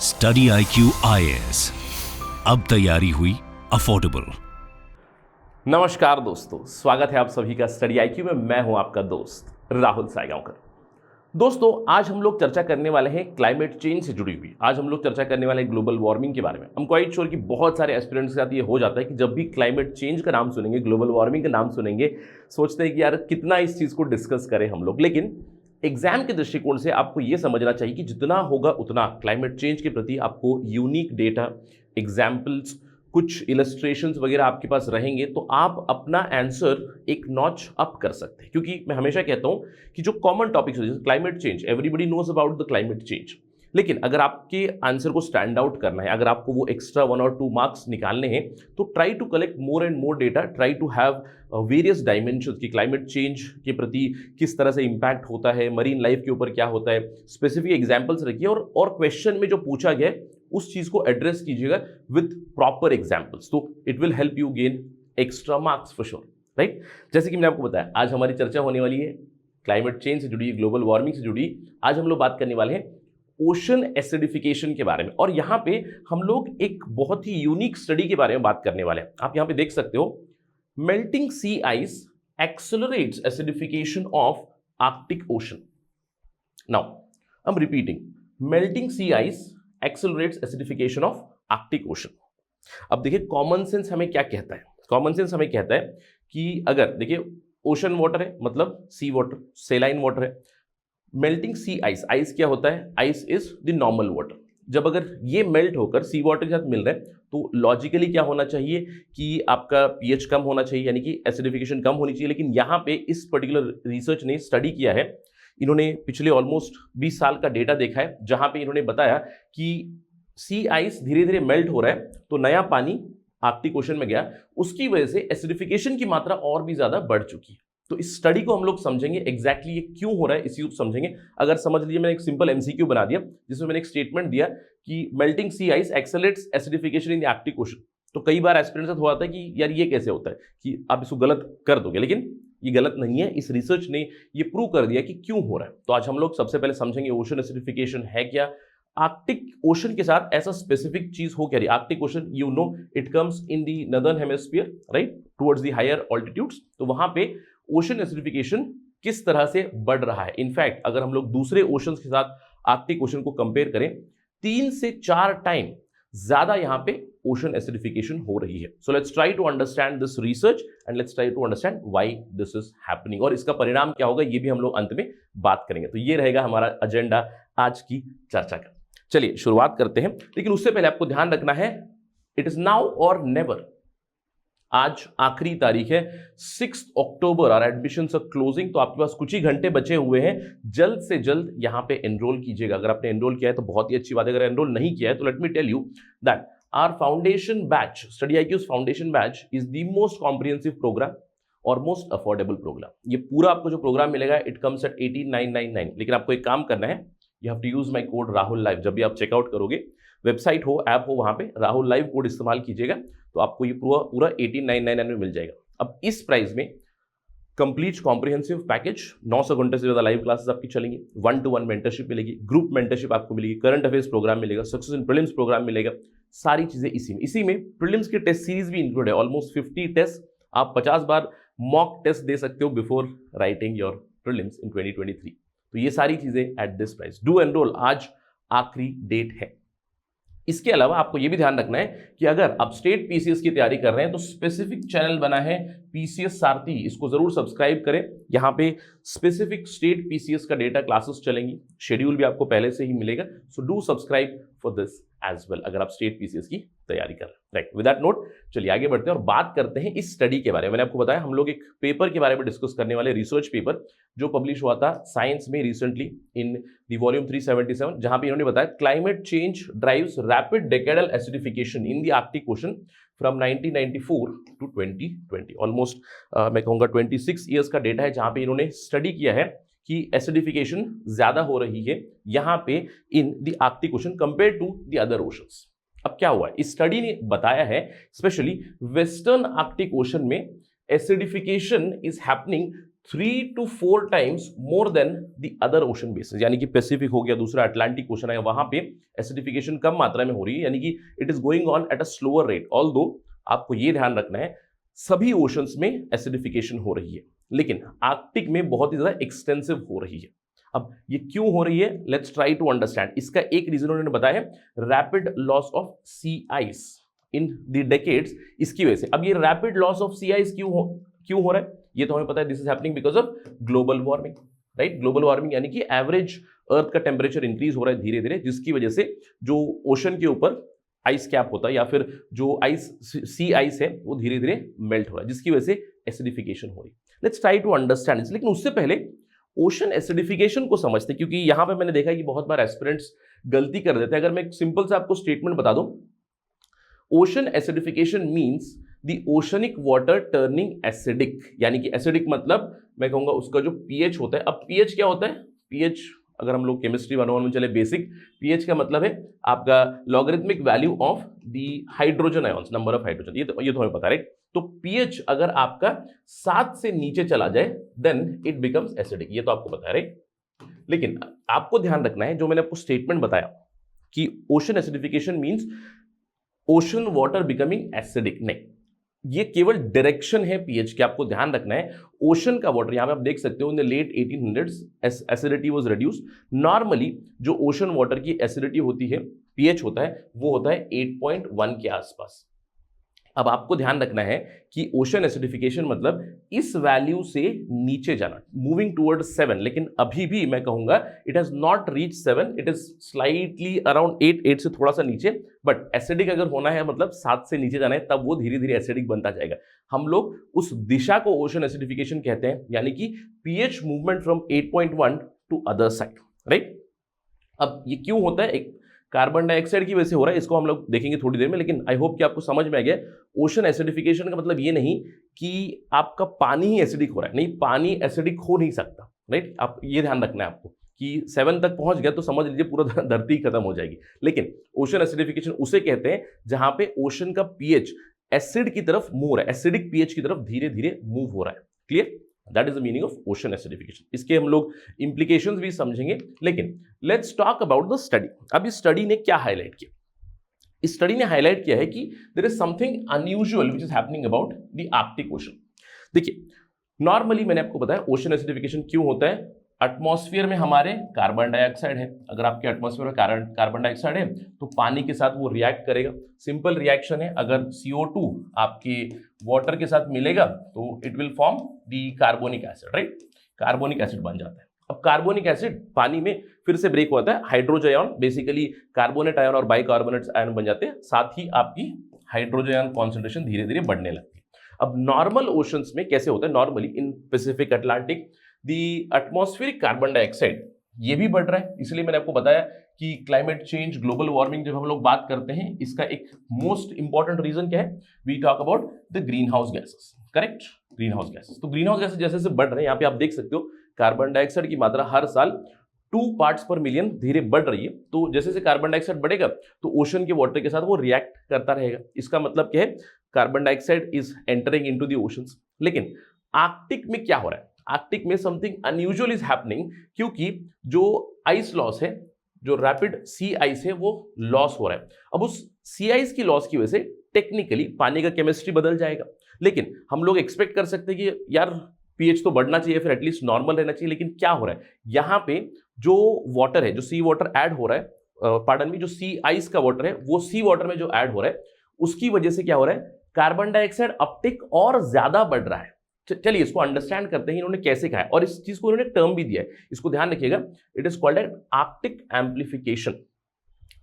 Study IQ IAS, अब तैयारी हुई अफोर्डेबल। नमस्कार दोस्तों, स्वागत है आप सभी का स्टडी IQ में। मैं हूं आपका दोस्त राहुल सायगांवकर। दोस्तों, आज हम लोग चर्चा करने वाले हैं क्लाइमेट चेंज से जुड़ी हुई। आज हम लोग चर्चा करने वाले हैं ग्लोबल वार्मिंग के बारे में। हम क्वाइट श्योर कि बहुत सारे एस्पिरेंट्स के साथ ये हो जाता है कि जब भी क्लाइमेट चेंज का नाम सुनेंगे, ग्लोबल वार्मिंग का नाम सुनेंगे, सोचते हैं कि यार कितना इस चीज़ को डिस्कस करें हम लोग। लेकिन एग्जाम के दृष्टिकोण से आपको ये समझना चाहिए कि जितना होगा उतना क्लाइमेट चेंज के प्रति आपको यूनिक डेटा, एग्जाम्पल्स, कुछ इलस्ट्रेशंस वगैरह आपके पास रहेंगे तो आप अपना आंसर एक नॉच अप कर सकते हैं। क्योंकि मैं हमेशा कहता हूं कि जो कॉमन टॉपिक्स होते हैं, climate change, everybody knows about the climate change, लेकिन अगर आपके आंसर को स्टैंड आउट करना है, अगर आपको वो एक्स्ट्रा 1 और 2 मार्क्स निकालने हैं, तो try to collect more and more data, try to have various dimensions की क्लाइमेट चेंज के प्रति किस तरह से इंपैक्ट होता है, मरीन लाइफ के ऊपर क्या होता है, स्पेसिफिक एग्जाम्पल्स रखिए और क्वेश्चन में जो पूछा गया है उस चीज को एड्रेस कीजिएगा विद प्रॉपर एग्जाम्पल्स, तो it will help you gain extra marks for sure, right. जैसे कि मैंने आपको बताया, आज हमारी चर्चा होने वाली है क्लाइमेट चेंज से जुड़ी, ग्लोबल वार्मिंग से जुड़ी। आज हम लोग बात करने वाले हैं ओशन एसिडिफिकेशन के बारे में, और यहाँ पे हम लोग एक बहुत ही यूनिक स्टडी के बारे में बात करने वाले हैं। आप यहाँ पे देख सकते हो, melting sea ice accelerates acidification of Arctic Ocean. Now I am repeating, melting sea ice accelerates acidification of Arctic Ocean. अब देखिए, कॉमन सेंस हमें क्या कहता है? कॉमन सेंस हमें कहता है कि अगर देखिए ओशन वाटर है मतलब सी वाटर, सेलाइन वाटर है। मेल्टिंग सी आइस, आइस क्या होता है? Ice is the normal water. जब अगर ये मेल्ट होकर सी वाटर के साथ मिल रहा है तो लॉजिकली क्या होना चाहिए कि आपका पीएच कम होना चाहिए, यानी कि एसिडिफिकेशन कम होनी चाहिए। लेकिन यहाँ पे इस पर्टिकुलर रिसर्च ने स्टडी किया है, इन्होंने पिछले ऑलमोस्ट 20 साल का डेटा देखा है, जहां पे इन्होंने बताया कि सी आइस धीरे धीरे मेल्ट हो रहा है तो नया पानी आर्कटिक ओशन में गया, उसकी वजह से एसिडिफिकेशन की मात्रा और भी ज्यादा बढ़ चुकी है। तो इस स्टडी को हम लोग समझेंगे, एग्जैक्टली ये क्यों हो रहा है इसी को समझेंगे। अगर समझ लीजिए, मैंने एक सिंपल एमसीक्यू बना दिया जिसमें मैंने एक स्टेटमेंट दिया कि melting sea ice accelerates acidification in the Arctic Ocean. तो कई बार एस्पिरेंट्स से हुआ था कि यार ये कैसे होता है, कि आप इसको गलत कर दोगे, लेकिन ये गलत नहीं है। इस रिसर्च ने ये प्रूव कर दिया कि क्यों हो रहा है। तो आज हम लोग सबसे पहले समझेंगे ओशन एसिडिफिकेशन है क्या, आर्कटिक ओशन के साथ ऐसा स्पेसिफिक चीज हो क्या रही। Arctic Ocean, you know, it comes in the northern hemisphere, right, towards the higher altitudes. तो वहां पे ओशन एसिडिफिकेशन किस तरह से बढ़ रहा है। इनफैक्ट अगर हम लोग दूसरे ओशंस के साथ आर्कटिक ओशन को कंपेयर करें, 3 से 4 टाइम ज्यादा यहां पे ओशन एसिडिफिकेशन हो रही है। So let's try to understand this research and let's try to understand why this is happening, और इसका परिणाम क्या होगा ये भी हम लोग अंत में बात करेंगे। तो ये रहेगा हमारा एजेंडा आज की चर्चा का। चलिए शुरुआत करते हैं, लेकिन उससे पहले आपको ध्यान रखना है, इट इज नाउ और नेवर। आज आखिरी तारीख है, 6 अक्टूबर, और एडमिशंस आर क्लोजिंग। तो आपके पास कुछ ही घंटे बचे हुए हैं, जल्द से जल्द यहां पे एनरोल कीजिएगा। अगर आपने एनरोल किया है तो बहुत ही अच्छी बात है, अगर एनरोल नहीं किया है तो let me tell you that our foundation batch, study IQ's foundation batch is the most comprehensive program और मोस्ट अफोर्डेबल प्रोग्राम। ये पूरा आपको जो प्रोग्राम मिलेगा इट कम्स एट 18,999। लेकिन आपको एक काम करना है, you have to use my code Rahul live. जब भी आप चेकआउट करोगे, वेबसाइट हो, ऐप हो, वहां पे राहुल लाइव कोड इस्तेमाल कीजिएगा तो आपको ये पूरा 18,999 में मिल जाएगा। अब इस प्राइस में कंप्लीट कॉम्प्रिहेंसिव पैकेज, 900 घंटे से ज्यादा लाइव क्लासेस आपकी चलेंगी, 1-to-1 मेंटरशिप मिलेगी, ग्रुप मेंटरशिप आपको मिलेगी, करंट अफेयर्स प्रोग्राम मिलेगा, सक्सेस इन प्रीलिम्स प्रोग्राम मिलेगा। सारी चीजें इसी में प्रीलिम्स की टेस्ट सीरीज भी इंक्लूड है, ऑलमोस्ट 50 टेस्ट। आप 50 बार मॉक टेस्ट दे सकते हो बिफोर राइटिंग योर प्रीलिम्स इन 2023। तो ये सारी चीजें at this price. Do enrol, आज आखिरी डेट है। इसके अलावा आपको यह भी ध्यान रखना है कि अगर आप स्टेट पीसीएस की तैयारी कर रहे हैं तो स्पेसिफिक चैनल बना है पीसीएस सारथी, इसको जरूर सब्सक्राइब करें। यहां पे स्पेसिफिक स्टेट पीसीएस का डेटा क्लासेस चलेंगी, शेड्यूल भी आपको पहले से ही मिलेगा। So do subscribe for this as well अगर आप स्टेट पीसीएस की तैयारी कर रहे हैं, राइट। विद दैट नोट चलिए आगे बढ़ते हैं और बात करते हैं इस स्टडी के बारे में। मैंने आपको बताया हम लोग एक पेपर के बारे में डिस्कस करने वाले, रिसर्च पेपर जो पब्लिश हुआ था साइंस में रिसेंटली इन द वॉल्यूम 377, जहां पे इन्होंने बताया climate change drives rapid decadal acidification in the Arctic Ocean from 1994 to 2020। Almost मैं कहूंगा 26 ईयर्स का डेटा है, जहां पे इन्होंने स्टडी किया है कि एसिडिफिकेशन ज्यादा हो रही है यहां पे in the Arctic Ocean compare to the other oceans. अब क्या हुआ, इस स्टडी ने बताया है स्पेशली वेस्टर्न आर्कटिक ओशन में acidification is happening 3 to 4 times more than the other ocean basis, यानी कि पैसिफिक हो गया, दूसरा अटलांटिक ओशन है, वहां पे एसिडिफिकेशन कम मात्रा में हो रही है, यानी कि it is going on at a slower rate. Although आपको ये ध्यान रखना है सभी ओशंस में एसिडिफिकेशन हो रही है, लेकिन आर्कटिक में बहुत ही ज्यादा एक्सटेंसिव हो रही है। अब ये क्यों हो रही है, लेट्स ट्राई टू अंडरस्टैंड। इसका एक रीजन उन्होंने बताया है, rapid loss of sea ice in the decades, इसकी वजह से। अब ये rapid loss of sea ice क्यों हो रहा है, ये तो हमें पता है, this is happening because of global warming, right. Global warming यानी कि एवरेज अर्थ का टेम्परेचर इंक्रीज हो रहा है धीरे धीरे, जिसकी वजह से जो ओशन के ऊपर आइस कैप होता है या फिर जो आइस सी आइस है वो धीरे धीरे मेल्ट हो रहा है, जिसकी वजह से एसिडिफिकेशन हो रही है। Let's try to understand this. लेकिन उससे पहले ओशन एसिडिफिकेशन को समझते, क्योंकि यहां पे मैंने देखा है कि बहुत बार एस्पिरेंट्स गलती कर देते हैं। अगर मैं एक सिंपल सा आपको स्टेटमेंट बता दूं, ocean acidification means the oceanic water turning acidic, यानी कि एसिडिक मतलब मैं कहूंगा उसका जो पीएच होता है। अब पीएच क्या होता है, पीएच अगर हम लोग केमिस्ट्री 101 में चले बेसिक, पीएच का मतलब है आपका logarithmic value of the hydrogen ions, number of hydrogen, ये तो हमें पता है, राइट। तो पीएच अगर आपका 7 से नीचे चला जाए देन इट बिकम्स एसिडिक, ये तो आपको पता है, राइट। लेकिन आपको ध्यान रखना है, जो मैंने आपको स्टेटमेंट बताया कि ocean acidification means ocean water becoming acidic, नहीं, ये केवल डायरेक्शन है पीएच की। आपको ध्यान रखना है ओशन का वाटर, यहां पे आप देख सकते हो in the late 1800s acidity was reduced. Normally जो ओशन वाटर की एसिडिटी होती है, पीएच होता है, वो होता है 8.1 के आसपास। अब आपको ध्यान रखना है कि ओशन एसिडिफिकेशन मतलब इस वैल्यू से नीचे जाना, मूविंग टुवर्ड 7, लेकिन अभी भी मैं कहूंगा it has not reach 7, it is slightly around 8 से थोड़ा सा नीचे। बट एसिडिक अगर होना है मतलब 7 से नीचे जाना है, तब वो धीरे धीरे एसिडिक बनता जाएगा। हम लोग उस दिशा को ओशन एसिडिफिकेशन कहते हैं, यानी कि pH movement from 8.1 to other side, right. अब ये क्यों होता है, एक कार्बन डाइऑक्साइड की वजह से हो रहा है, इसको हम लोग देखेंगे थोड़ी देर में। लेकिन आई होप कि आपको समझ में आ गया, ओशन एसिडिफिकेशन का मतलब ये नहीं कि आपका पानी ही एसिडिक हो रहा है, नहीं, पानी एसिडिक हो नहीं सकता, राइट। आप ये ध्यान रखना है आपको कि 7 तक पहुंच गया तो समझ लीजिए पूरा धरती खत्म हो जाएगी। लेकिन ओशन एसिडिफिकेशन उसे कहते हैं जहां पे ओशन का पीएच एसिड की तरफ मूव हो रहा है, एसिडिक पीएच की तरफ धीरे धीरे मूव हो रहा है। Clear, that is the meaning of ocean acidification. इसके हम लोग इंप्लीकेशंस भी समझेंगे, लेकिन let's talk about the study. अब इस स्टडी ने क्या हाईलाइट किया, इस स्टडी ने हाईलाइट किया है कि there is something unusual which is happening about the Arctic Ocean. देखिए, नॉर्मली मैंने आपको बताया ओशन एसिडिफिकेशन क्यों होता है, एटमॉस्फेयर में हमारे कार्बन डाइऑक्साइड है, अगर आपके एटमॉस्फेयर में कार्बन डाइऑक्साइड है तो पानी के साथ वो रिएक्ट करेगा, सिंपल रिएक्शन है। अगर CO2 आपके वाटर के साथ मिलेगा तो it will form the carbonic acid, right, carbonic acid बन जाता है। अब कार्बोनिक एसिड पानी में फिर से ब्रेक होता है, hydrogen ion, basically carbonate ion और बाइकार्बोनेट आयन बन जाते हैं, साथ ही आपकी हाइड्रोजन आयन कॉन्सेंट्रेशन धीरे धीरे बढ़ने लगती है। अब नॉर्मल ओशंस में कैसे होता है, normally in Pacific, Atlantic, the atmospheric carbon dioxide ये भी बढ़ रहा है। इसलिए मैंने आपको बताया कि क्लाइमेट चेंज, ग्लोबल वार्मिंग जब हम लोग बात करते हैं, इसका एक मोस्ट इंपॉर्टेंट रीजन क्या है, we talk about the green house gases, correct, green house gases. तो ग्रीन हाउस गैसेस जैसे जैसे बढ़ रहे हैं, यहाँ पे आप देख सकते हो कार्बन डाइऑक्साइड की मात्रा हर साल 2 पार्ट्स पर मिलियन धीरे बढ़ रही है। तो जैसे जैसे कार्बन डाइऑक्साइड बढ़ेगा तो ओशन के वाटर के साथ वो रिएक्ट करता रहेगा। इसका मतलब क्या है, carbon dioxide is entering into the oceans. लेकिन आर्कटिक में क्या हो रहा है, आर्कटिक में समथिंग अनयूजुअल इज हैपनिंग, क्योंकि जो आइस लॉस है, जो रैपिड सी आइस है, वो लॉस हो रहा है। अब उस सी आइस की लॉस की वजह से टेक्निकली पानी का केमिस्ट्री बदल जाएगा। लेकिन हम लोग एक्सपेक्ट कर सकते हैं कि यार पीएच तो बढ़ना चाहिए, फिर एटलीस्ट नॉर्मल रहना चाहिए। लेकिन क्या हो रहा है, यहाँ पे जो वाटर है, जो सी वाटर ऐड हो रहा है, पार्डन में, जो सी आइस का वाटर है, वो सी वाटर में जो ऐड हो रहा है, उसकी वजह से क्या हो रहा है, कार्बन डाइऑक्साइड अपटिक और ज्यादा बढ़ रहा है। चलिए इसको अंडरस्टैंड करते हैं इन्होंने कैसे कहा है, और इस चीज को इन्होंने टर्म भी दिया है, इसको ध्यान रखिएगा, it is called eight Arctic amplification.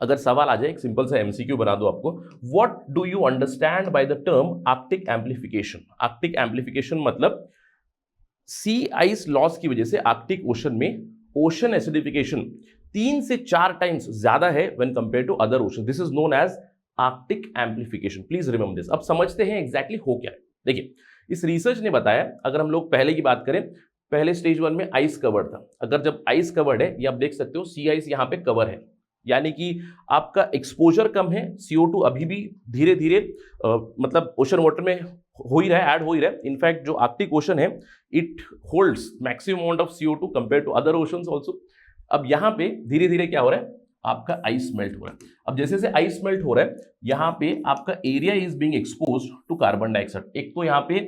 अगर सवाल आ जाए, एक सिंपल सा एमसीक्यू बना दो आपको, what do you understand by the term Arctic amplification. Arctic amplification मतलब सी आइस लॉस की वजह से आर्कटिक ओशन में ओशन एसिडिफिकेशन 3 से 4 टाइम्स ज्यादा है when compare to other ocean. This is known as Arctic amplification, please remember this. अब समझते हैं एग्जैक्टली हो क्या है। देखिए, इस रिसर्च ने बताया, अगर हम लोग पहले की बात करें, पहले स्टेज 1 में आइस कवर्ड था। अगर जब आइस कवर्ड है, ये आप देख सकते हो सी आइस यहाँ पे कवर है, यानी कि आपका एक्सपोजर कम है, CO2 अभी भी धीरे धीरे मतलब ओशन वाटर में हो ही रहा है, ऐड हो ही रहा है। इनफैक्ट जो आर्कटिक ओशन है it holds maximum amount of CO2 compare to other oceans also. अब यहाँ पे धीरे धीरे क्या हो रहा है, आपका आइस मेल्ट हो रहा है। अब जैसे जैसे आइस मेल्ट हो रहा है, यहाँ पे आपका area is being exposed to carbon dioxide. एक तो यहाँ पे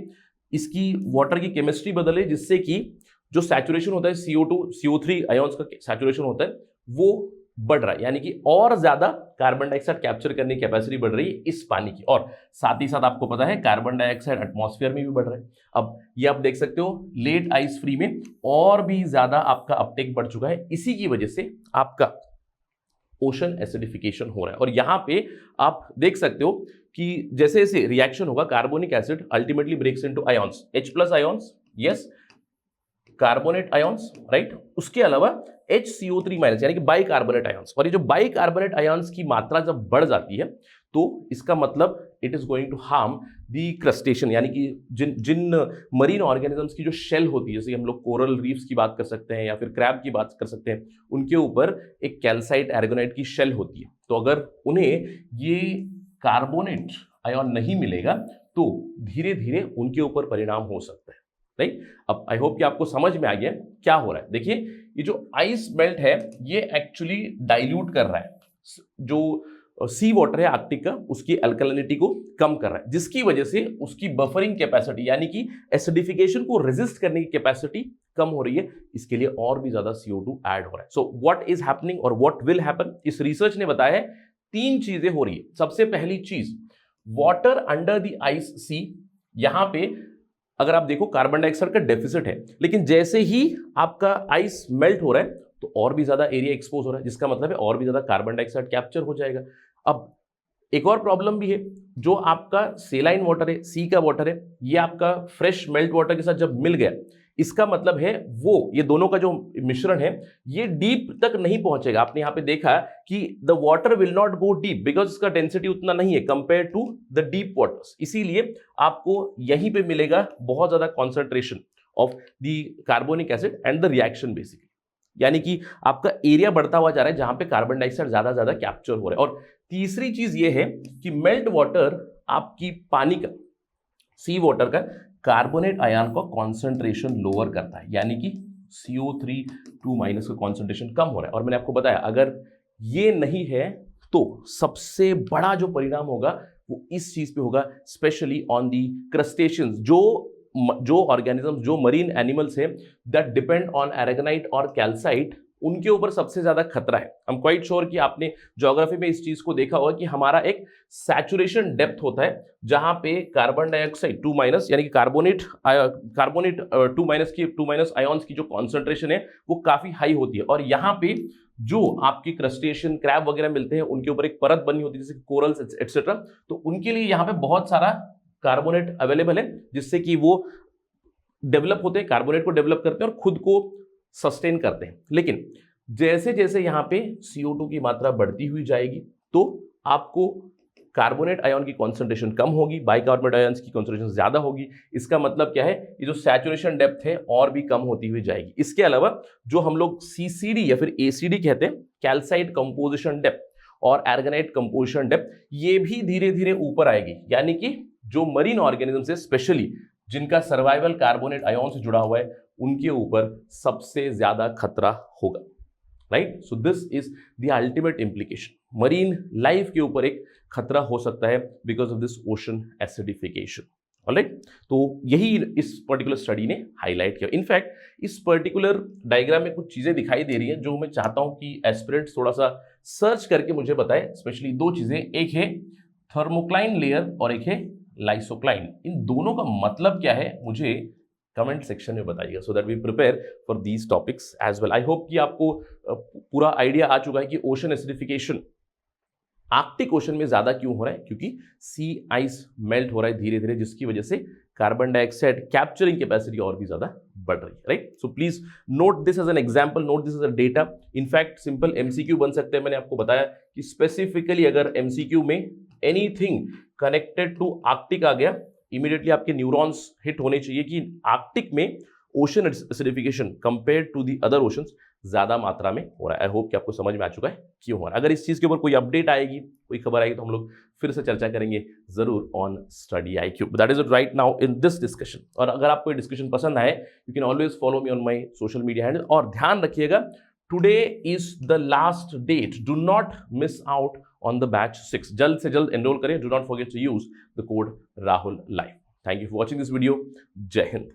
इसकी वाटर की केमिस्ट्री बदले, जिससे कि जो सैचुरेशन होता है CO2 CO3 आयोन्स का सैचुरेशन होता है वो बढ़ रहा है, यानी कि और ज्यादा कार्बन डाइऑक्साइड कैप्चर करने की कैपेसिटी बढ़ रही है इस पानी की। और साथ ही साथ आपको पता है कार्बन डाइऑक्साइड एटमॉस्फेयर में भी बढ़ रहा है। अब ये आप देख सकते हो लेट आइस फ्री में और भी ज्यादा आपका अपटेक बढ़ चुका है। इसी की वजह से आपका ओशन एसिडिफिकेशन हो रहा है। और यहां पे आप देख सकते हो कि जैसे जैसे रिएक्शन होगा, carbonic acid ultimately breaks into ions, H+ ions, yes, carbonate ions, right, उसके अलावा HCO3- यानी कि बाइकार्बोनेट आयंस। और ये जो बाइकार्बोनेट आयंस की मात्रा जब बढ़ जाती है तो इसका मतलब it is going to harm the crustacean, यानी कि जिन मरीन ऑर्गेनिजम्स की जो शेल होती है, जैसे हम लोग कोरल रीफ्स की बात कर सकते हैं या फिर क्रैब की बात कर सकते हैं, उनके ऊपर एक कैल्साइट एर्गोनाइट की शेल होती है। तो अगर उन्हें ये कार्बोनेट आयन नहीं मिलेगा तो धीरे धीरे उनके ऊपर परिणाम हो सकता है, राइट। अब आई होप कि आपको समझ में आ गया क्या हो रहा है। देखिए ये जो आइस मेल्ट है ये एक्चुअली डाइल्यूट कर रहा है जो सी वाटर है आर्कटिक का, उसकी अल्कलिनिटी को कम कर रहा है, जिसकी वजह से उसकी बफरिंग कैपेसिटी यानी कि एसिडिफिकेशन को रेजिस्ट करने की कैपेसिटी कम हो रही है। इसके लिए और भी ज्यादा CO2 ऐड हो रहा है। सो व्हाट इज हैपनिंग और व्हाट विल हैपन, इस रिसर्च ने बताया है 3 चीजें हो रही है। सबसे पहली चीज, वाटर अंडर द आइस सी, यहां पे अगर आप देखो कार्बन डाइऑक्साइड का डेफिसिट है, लेकिन जैसे ही आपका आइस मेल्ट हो रहा है तो और भी ज्यादा एरिया एक्सपोज हो रहा है, जिसका मतलब है और भी ज्यादा कार्बन डाइऑक्साइड कैप्चर हो जाएगा। अब एक और प्रॉब्लम भी है, जो आपका सेलाइन वाटर है, सी का वाटर है, ये आपका फ्रेश मेल्ट वाटर के साथ जब मिल गया, इसका मतलब है वो ये दोनों का जो मिश्रण है ये डीप तक नहीं पहुंचेगा। आपने यहां पे देखा कि the water will not go deep because इसका डेंसिटी उतना नहीं है compare to the deep waters. इसीलिए आपको यहीं पे मिलेगा बहुत ज्यादा concentration of the carbonic acid and the reaction basically, यानी कि आपका एरिया बढ़ता हुआ जा रहा है जहां पे कार्बन डाइऑक्साइड ज्यादा ज्यादा कैप्चर हो रहा है। और तीसरी चीज ये है कि मेल्ट वाटर आपकी पानी का, सी वाटर का कार्बोनेट आयन का कॉन्सेंट्रेशन लोअर करता है, यानी कि CO3 का कॉन्सेंट्रेशन कम हो रहा है। और मैंने आपको बताया अगर ये नहीं है तो सबसे बड़ा जो परिणाम होगा वो इस चीज पे होगा, स्पेशली ऑन दी क्रस्टेशियंस, जो ऑर्गेनिजम्स, जो मरीन एनिमल्स है दैट डिपेंड ऑन एरागोनाइट और कैल्साइट, उनके ऊपर सबसे ज्यादा खतरा है। आई एम क्वाइट श्योर कि आपने ज्योग्राफी में इस चीज को देखा होगा कि हमारा एक सैचुरेशन डेप्थ होता है जहां पे कार्बन डाइऑक्साइड 2- यानी कि कार्बोनेट 2- आयंस की जो कॉन्सेंट्रेशन है वो काफी हाई होती है। और यहाँ पे जो आपके क्रस्टेशियन क्रैब वगैरह मिलते हैं उनके ऊपर एक परत बनी होती है जैसे कोरल्स एक्सेट्रा, तो उनके लिए यहाँ पे बहुत सारा कार्बोनेट अवेलेबल है जिससे कि वो डेवलप होते हैं, कार्बोनेट को डेवलप करते हैं और खुद को सस्टेन करते हैं। लेकिन जैसे जैसे यहां पे CO2 की मात्रा बढ़ती हुई जाएगी तो आपको कार्बोनेट आयन की कॉन्सेंट्रेशन कम होगी, बाइकार्बोनेट आयंस की कॉन्सेंट्रेशन ज्यादा होगी। इसका मतलब क्या है, ये जो सैचुरेशन डेप्थ है और भी कम होती हुई जाएगी। इसके अलावा जो हम लोग CCD या फिर ACD कहते हैं, कैल्साइट कंपोजिशन डेप्थ और एर्गोनाइट कंपोजिशन डेप्थ, ये भी धीरे धीरे ऊपर आएगी, यानी कि जो मरीन ऑर्गेनिजम्स है स्पेशली जिनका सर्वाइवल कार्बोनेट आयन से जुड़ा हुआ है उनके ऊपर सबसे ज्यादा खतरा होगा, right. So this is the ultimate implication, marine life के ऊपर एक खतरा हो सकता है because of this ocean acidification, alright. तो यही इस पर्टिकुलर स्टडी ने हाईलाइट किया। इनफैक्ट इस पर्टिकुलर डायग्राम में कुछ चीजें दिखाई दे रही हैं जो मैं चाहता हूं कि एस्पिरेंट्स थोड़ा सा सर्च करके मुझे बताए, स्पेशली 2 चीजें, एक है थर्मोक्लाइन लेयर और एक है लाइसोक्लाइन। इन दोनों का मतलब क्या है मुझे कमेंट सेक्शन में बताइएगा, so that we prepare for these topics as well. I hope कि आपको पूरा आइडिया आ चुका है कि ओशन एसिडिफिकेशन आर्कटिक ओशन में ज्यादा क्यों हो रहा है, क्योंकि सी आइस मेल्ट हो रहा है धीरे धीरे, जिसकी वजह से कार्बन डाइऑक्साइड कैप्चरिंग कैपेसिटी और भी ज्यादा बढ़ रही है, right. So please note this as an example, note this as a data. In fact simple MCQ बन सकते हैं। मैंने आपको बताया कि स्पेसिफिकली अगर MCQ में एनीथिंग कनेक्टेड टू आर्कटिक आ गया, इमीडिएटली आपके न्यूरॉन्स हिट होने चाहिए कि आर्कटिक में ocean acidification compare to the other oceans ज़्यादा मात्रा में हो रहा है। आई होप कि आपको समझ में आ चुका है क्यों हो रहा है। अगर इस चीज़ के ऊपर कोई अपडेट आएगी, कोई खबर आएगी, तो हम लोग फिर से चर्चा करेंगे ज़रूर on study IQ। That is it right now in this discussion. और अगर आपको ये डिस्कशन पसंद आए, you can always follow me on my social media handle. और ध्यान रखिएगा, today is the last date, do not miss out on the batch 6। जल्द से जल्द एनरोल करें। Do not forget to use the code Rahul live. Thank you for watching this video. जय Hind.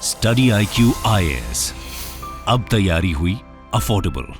Study IQ IAS, अब तैयारी हुई अफोर्डेबल।